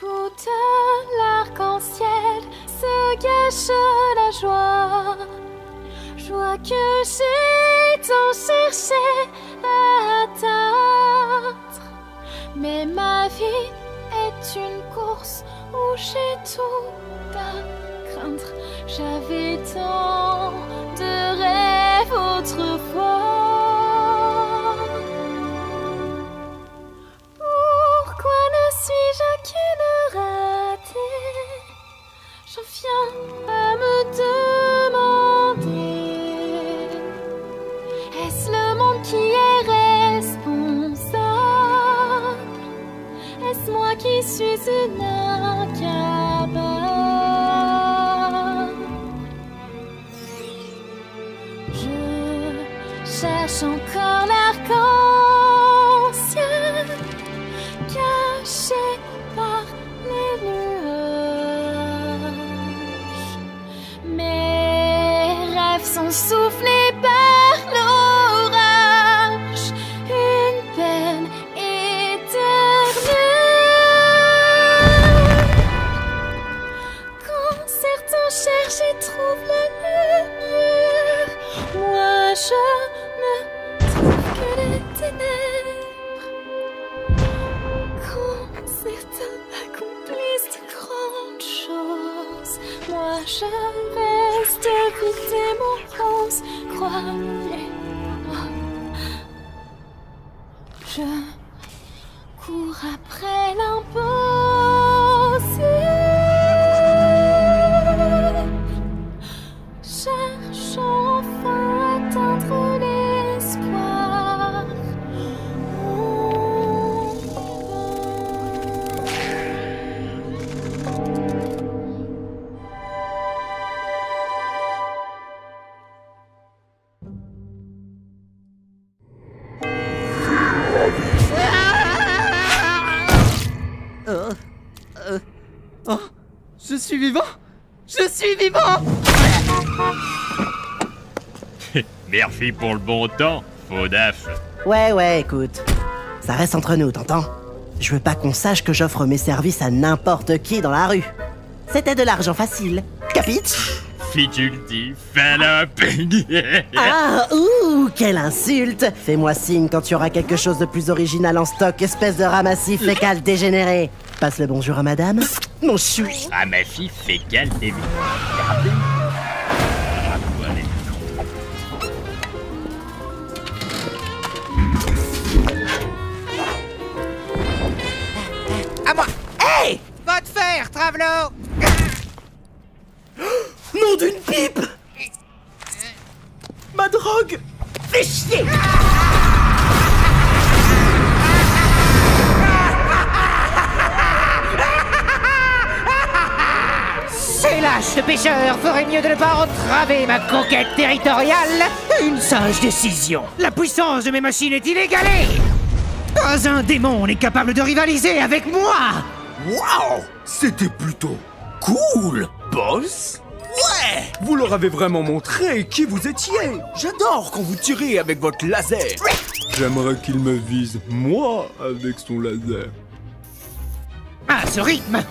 bout de l'arc-en-ciel se cache la joie. Joie que j'ai tant cherché à atteindre. Mais ma vie est une course où j'ai tout à craindre. J'avais tant de rêves autrefois. Pourquoi ne suis-je qu'une ratée? J'en viens à me demander, est-ce le monde qui est responsable? Est-ce moi qui suis une incapable? Je cherche encore l'arc-en-ciel caché par les nuages. Mes rêves sont soufflés par l'orage, une peine éternelle. Quand certains cherchent et trouvent la lumière, moi je ne trouve que les ténèbres. Quand certains accomplissent de grandes choses, moi je reste vide et morose. Croyez-moi, je cours après l'impossible, cherchant enfin à atteindre l'espoir. Oh, je suis vivant! Je suis vivant! Merci pour le bon temps, Faudaf. Ouais, écoute. Ça reste entre nous, t'entends? Je veux pas qu'on sache que j'offre mes services à n'importe qui dans la rue. C'était de l'argent facile. Capiche? Fitulti, Fallope. Ah, quelle insulte! Fais-moi signe quand tu auras quelque chose de plus original en stock, espèce de ramassis fécal dégénéré. Passe le bonjour à madame, mon chou. À ma fille fécale des À moi! Hey! Va te faire, Travelo! Nom d'une pipe! Ma drogue! Fais chier! Ces lâches de pêcheurs feraient mieux de ne pas entraver ma conquête territoriale. Une sage décision. La puissance de mes machines est inégalée. Pas un démon n'est capable de rivaliser avec moi. Waouh! C'était plutôt cool, boss! Ouais! Vous leur avez vraiment montré qui vous étiez! J'adore quand vous tirez avec votre laser! J'aimerais qu'il me vise, moi, avec son laser. À ce rythme,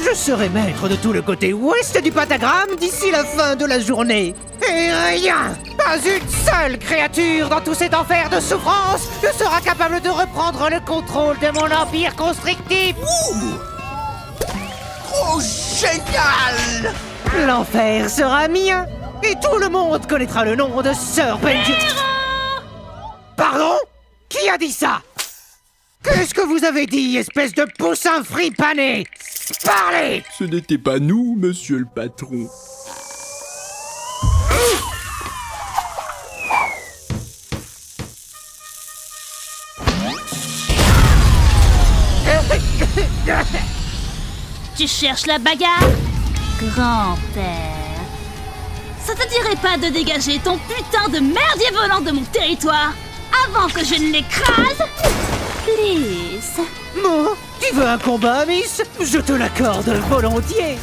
je serai maître de tout le côté ouest du pentagramme d'ici la fin de la journée. Et rien, pas une seule créature dans tout cet enfer de souffrance ne sera capable de reprendre le contrôle de mon empire constrictif. Oh, génial! L'enfer sera mien et tout le monde connaîtra le nom de Sir Benji. Pardon? Qui a dit ça? Qu'est-ce que vous avez dit, espèce de poussin fripané? Parlez! Ce n'était pas nous, monsieur le patron. Tu cherches la bagarre? Grand-père, ça te dirait pas de dégager ton putain de merdier volant de mon territoire avant que je ne l'écrase? Please. Bon, tu veux un combat, Miss? Je te l'accorde volontiers.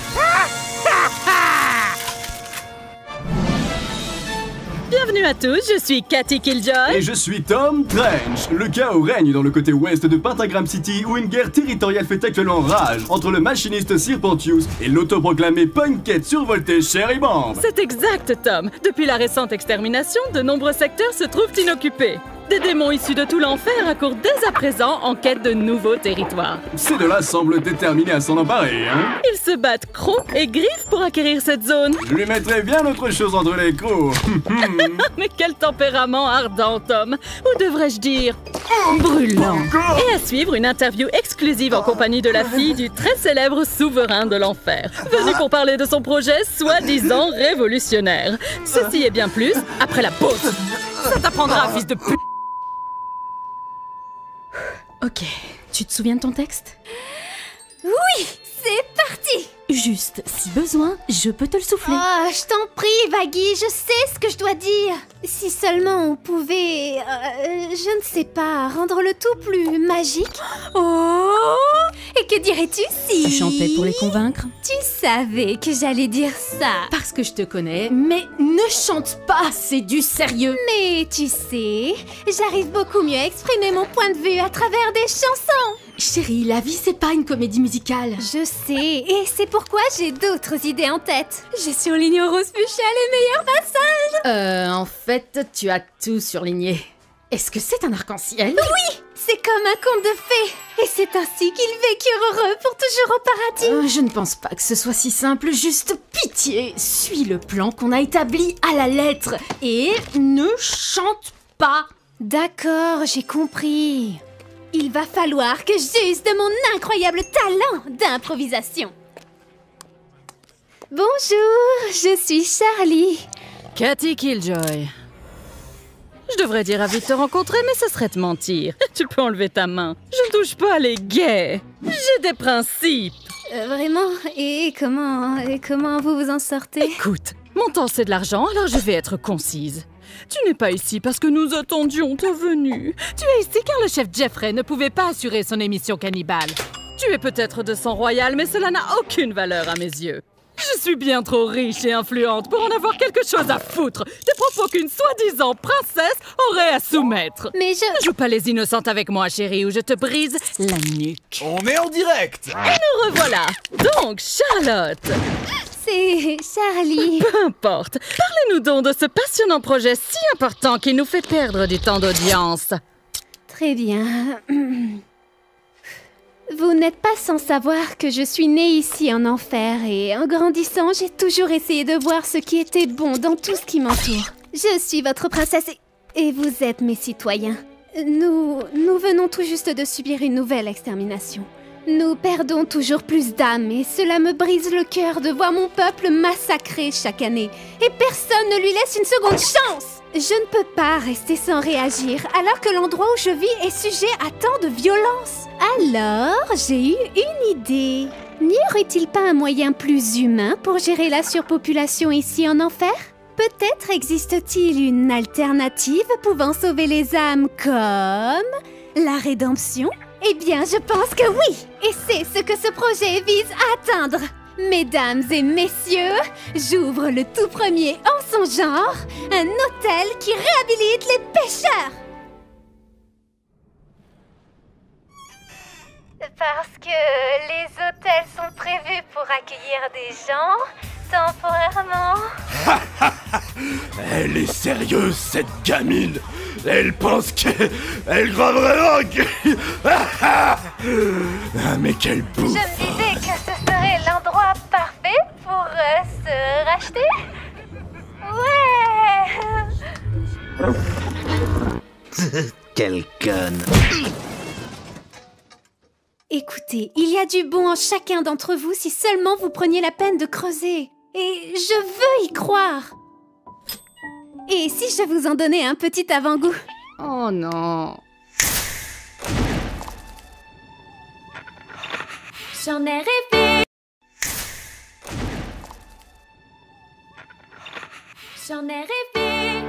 Bienvenue à tous, je suis Cathy Killjoy. Et je suis Tom Trench. Le chaos règne dans le côté ouest de Pentagram City où une guerre territoriale fait actuellement rage entre le machiniste Sir Pontius et l'autoproclamé punkette survolté Cherry Bomb. C'est exact, Tom. Depuis la récente extermination, de nombreux secteurs se trouvent inoccupés. Des démons issus de tout l'enfer accourent dès à présent en quête de nouveaux territoires. Ces deux-là semblent déterminés à s'en emparer, hein? Ils se battent crocs et griffes pour acquérir cette zone. Je lui mettrais bien autre chose entre les crocs. Mais quel tempérament ardent, Tom. Ou devrais-je dire brûlant. Et à suivre, une interview exclusive en compagnie de la fille du très célèbre souverain de l'enfer, venu pour parler de son projet soi-disant révolutionnaire. Ceci et bien plus après la pause. Ça t'apprendra, fils de pute. Ok, tu te souviens de ton texte? Oui, c'est parti! Juste, si besoin, je peux te le souffler. Oh, je t'en prie, Vaggy, je sais ce que je dois dire. Si seulement on pouvait, je ne sais pas, rendre le tout plus magique. Oh! Et que dirais-tu si... Tu chantais pour les convaincre? Tu savais que j'allais dire ça. Parce que je te connais, mais ne chante pas, c'est du sérieux. Mais tu sais, j'arrive beaucoup mieux à exprimer mon point de vue à travers des chansons. Chérie, la vie c'est pas une comédie musicale. Je sais, et c'est pourquoi j'ai d'autres idées en tête. Je surligne au rose fuchsia les meilleurs passages. En fait, tu as tout surligné. Est-ce que c'est un arc-en-ciel? Oui, c'est comme un conte de fées. Et c'est ainsi qu'ils vécurent heureux pour toujours au paradis. Je ne pense pas que ce soit si simple, juste pitié. Suis le plan qu'on a établi à la lettre et ne chante pas. D'accord, j'ai compris. Il va falloir que j'use de mon incroyable talent d'improvisation. Bonjour, je suis Charlie. Cathy Killjoy. Je devrais dire ravi de te rencontrer, mais ce serait te mentir. Tu peux enlever ta main. Je ne touche pas les gays. J'ai des principes. Vraiment? Et comment vous vous en sortez? Écoute, mon temps c'est de l'argent, alors je vais être concise. Tu n'es pas ici parce que nous attendions ta venue. Tu es ici car le chef Jeffrey ne pouvait pas assurer son émission cannibale. Tu es peut-être de sang royal, mais cela n'a aucune valeur à mes yeux. Je suis bien trop riche et influente pour en avoir quelque chose à foutre des propos qu'une soi-disant princesse aurait à soumettre. Mais Ne joue pas les innocentes avec moi, chérie, ou je te brise la nuque. On est en direct! Et nous revoilà. Donc, Charlotte. c'est Charlie. Peu importe. Parlez-nous donc de ce passionnant projet si important qui nous fait perdre du temps d'audience. Très bien. Vous n'êtes pas sans savoir que je suis née ici en enfer et en grandissant, j'ai toujours essayé de voir ce qui était bon dans tout ce qui m'entoure. Je suis votre princesse et vous êtes mes citoyens. Nous venons tout juste de subir une nouvelle extermination. Nous perdons toujours plus d'âmes et cela me brise le cœur de voir mon peuple massacré chaque année. Et personne ne lui laisse une seconde chance. Je ne peux pas rester sans réagir alors que l'endroit où je vis est sujet à tant de violence. Alors, j'ai eu une idée. N'y aurait-il pas un moyen plus humain pour gérer la surpopulation ici en enfer? Peut-être existe-t-il une alternative pouvant sauver les âmes comme la rédemption? Eh bien, je pense que oui! Et c'est ce que ce projet vise à atteindre! Mesdames et messieurs, j'ouvre le tout premier en son genre, un hôtel qui réhabilite les pêcheurs! Parce que les hôtels sont prévus pour accueillir des gens temporairement. Elle est sérieuse, cette gamine. Elle pense elle croit vraiment que... Ah, mais quelle bouffe. Je me disais que ce serait l'endroit parfait pour se racheter. Ouais. Quelle conne. Écoutez, il y a du bon en chacun d'entre vous si seulement vous preniez la peine de creuser. Et je veux y croire. Et si je vous en donnais un petit avant-goût? Oh non. J'en ai rêvé. J'en ai rêvé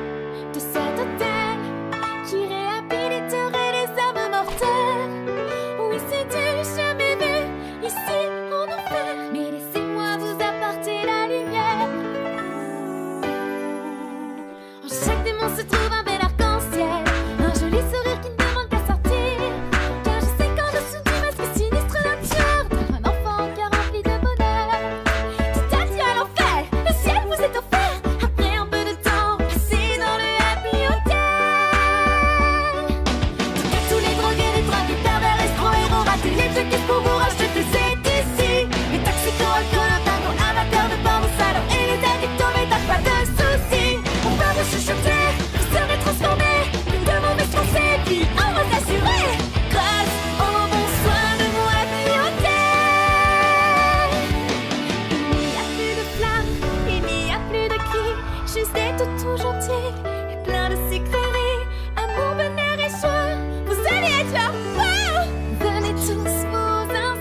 de cet hôtel qui réhabiliterait les âmes mortelles. Oui, c'est du jamais vu ici en enfer. Mais laissez-moi vous apporter la lumière. En chaque mon se trouve un bel arc-en-ciel. Un joli sourire qui ne demande qu'à sortir. Car je sais qu'en dessous du masque sinistre d'un tueur, t'as un enfant en cœur rempli de bonheur. Dites adieu à l'enfer, le ciel vous est offert. Après un peu de temps passé dans le Happy Hotel. Dites à tous les drogués, les trafics, pervers, escrocs, héros, ratés, les jeux qui pour vous racheter c'est ici. Les toxicos, alcool, otago, amateurs de porno, salauds et les addictos, mais t'as pas de soucis. On va vous chuchoter, vous serez transformés. Une de mauvaises pensées, puis on va s'assurer. Grâce au bon soin de mon Happy Hotel. Il n'y a plus de flammes, il n'y a plus de cris. Juste des toutous gentils et plein de sucreries. Amour, bonheur et joie, vous allez être là. Wow! Venez tous vous inscrire.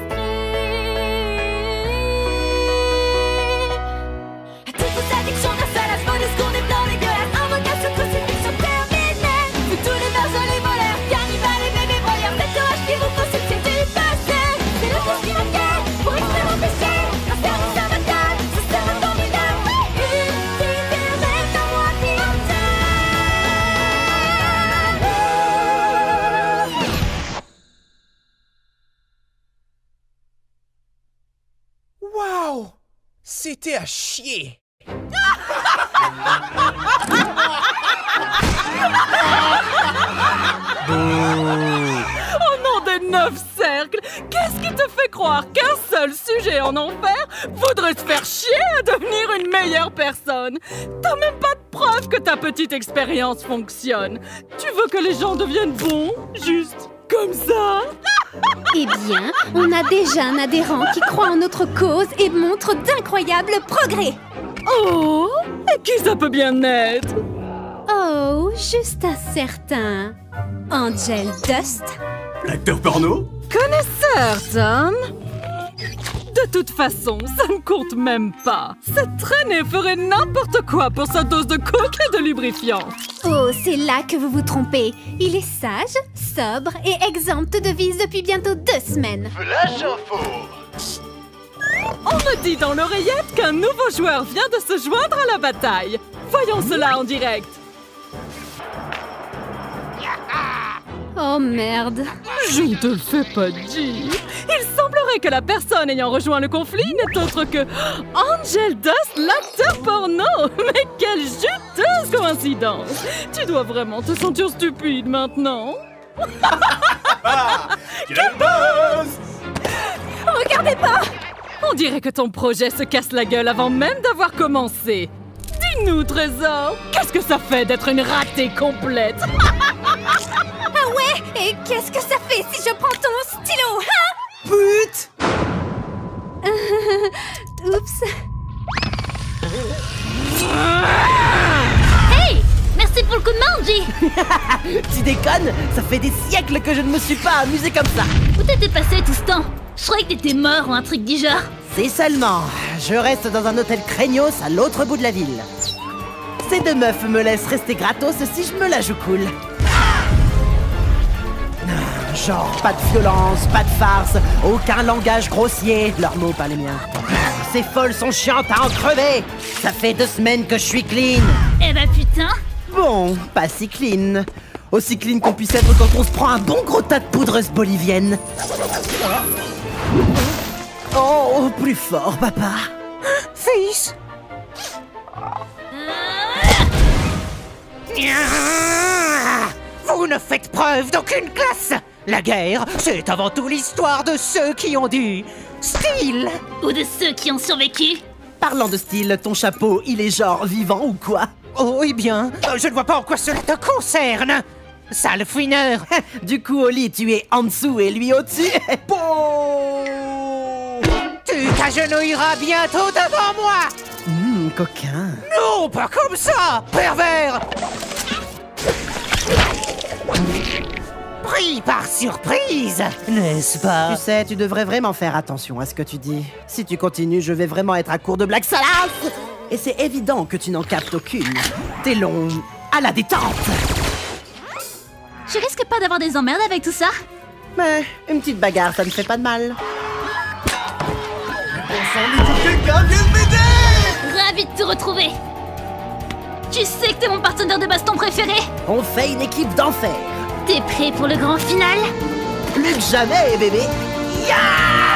À toutes vos addictions, grâce à la police, qu'on est blanc, dégueulasse. Avocat sous crucifixion terminée. Vous tous les bergers, les voleurs, cannibales et bébés broyeurs. Cet orage qui vous consulte, c'est du passé. C'est le fils qui manquait pour extraire mon péché. Un service abattal, ce sera formidable. Une petite pervers dans mon Happy Hotel. Waouh! C'était à chier. Oh nom des 9 cercles! Qu'est-ce qui te fait croire qu'un seul sujet en enfer voudrait se faire chier à devenir une meilleure personne? T'as même pas de preuve que ta petite expérience fonctionne. Tu veux que les gens deviennent bons, juste comme ça? Eh bien, on a déjà un adhérent qui croit en notre cause et montre d'incroyables progrès. Oh! Et qui ça peut bien être? Oh, juste un certain Angel Dust. L'acteur porno? Connaisseur, Tom? De toute façon, ça ne compte même pas. Cette traînée ferait n'importe quoi pour sa dose de coke et de lubrifiant. Oh, c'est là que vous vous trompez. Il est sage, sobre et exempt de vice depuis bientôt 2 semaines. Flash info. On me dit dans l'oreillette qu'un nouveau joueur vient de se joindre à la bataille. Voyons cela en direct. Oh merde. Je ne te le fais pas dire. Il semblerait que la personne ayant rejoint le conflit n'est autre que Angel Dust, l'acteur porno. Mais quelle juteuse coïncidence. Tu dois vraiment te sentir stupide maintenant. Quel boss! Regardez pas! On dirait que ton projet se casse la gueule avant même d'avoir commencé. Dis-nous, Trésor, qu'est-ce que ça fait d'être une ratée complète? Ah ouais? Et qu'est-ce que ça fait si je prends ton stylo, hein? Pute! Oups. Hey! Merci pour le coup de main, Angie. Tu déconnes? Ça fait des siècles que je ne me suis pas amusé comme ça. Où t'étais passé tout ce temps? Je croyais que t'étais mort ou un truc du genre. C'est seulement, je reste dans un hôtel craignos à l'autre bout de la ville. Ces 2 meufs me laissent rester gratos si je me la joue cool. Genre, pas de violence, pas de farce, aucun langage grossier. Leurs mots, pas les miens. Ces folles sont chiantes à en crever. Ça fait 2 semaines que je suis clean. Eh bah putain. Bon, pas si clean. Aussi clean qu'on puisse être quand on se prend un bon gros tas de poudreuse bolivienne. Oh, plus fort, papa. Fils. Vous ne faites preuve d'aucune classe. La guerre, c'est avant tout l'histoire de ceux qui ont du style. Ou de ceux qui ont survécu. Parlant de style, ton chapeau, il est genre vivant ou quoi? Oh, eh bien, je ne vois pas en quoi cela te concerne. Sale fouineur. Du coup, au lit, tu es en dessous et lui au-dessus. Bon. Tu t'agenouilleras bientôt devant moi. Coquin. Non, pas comme ça, pervers. Pris par surprise, n'est-ce pas? Tu sais, tu devrais vraiment faire attention à ce que tu dis. Si tu continues, je vais vraiment être à court de blagues salaces. Et c'est évident que tu n'en captes aucune. T'es long à la détente. Je risque pas d'avoir des emmerdes avec tout ça? Mais une petite bagarre, ça ne fait pas de mal. Quelqu'un vienne m'aider! Ravi de te retrouver. Tu sais que t'es mon partenaire de baston préféré. On fait une équipe d'enfer. T'es prêt pour le grand final? Plus que jamais, bébé. Yeah!